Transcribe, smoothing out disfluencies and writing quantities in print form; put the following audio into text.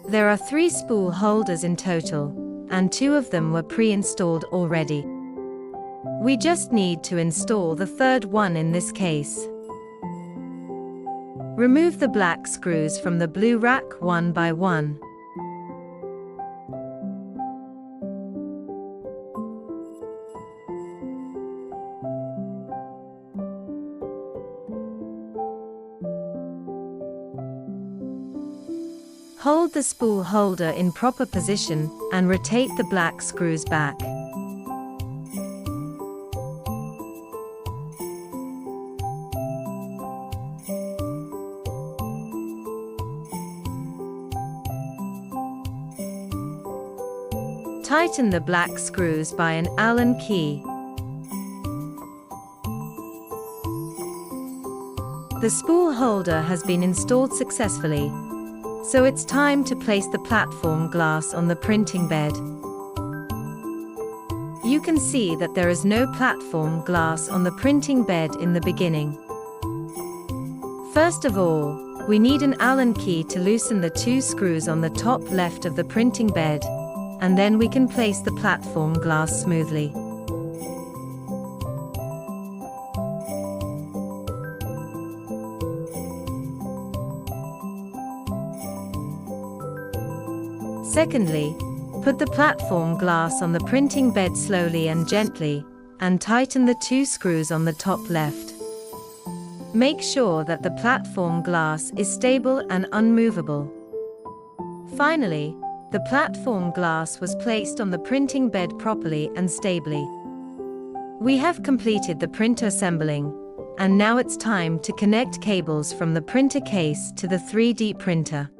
There are 3 spool holders in total, and 2 of them were pre-installed already. We just need to install the third one in this case. Remove the black screws from the blue rack one by one. Hold the spool holder in proper position and rotate the black screws back. Tighten the black screws by an Allen key. The spool holder has been installed successfully, so it's time to place the platform glass on the printing bed. You can see that there is no platform glass on the printing bed in the beginning. First of all, we need an Allen key to loosen the 2 screws on the top left of the printing bed, and then we can place the platform glass smoothly. Secondly, put the platform glass on the printing bed slowly and gently, and tighten the 2 screws on the top left. Make sure that the platform glass is stable and unmovable. Finally, the platform glass was placed on the printing bed properly and stably. We have completed the printer assembling, and now it's time to connect cables from the printer case to the 3D printer.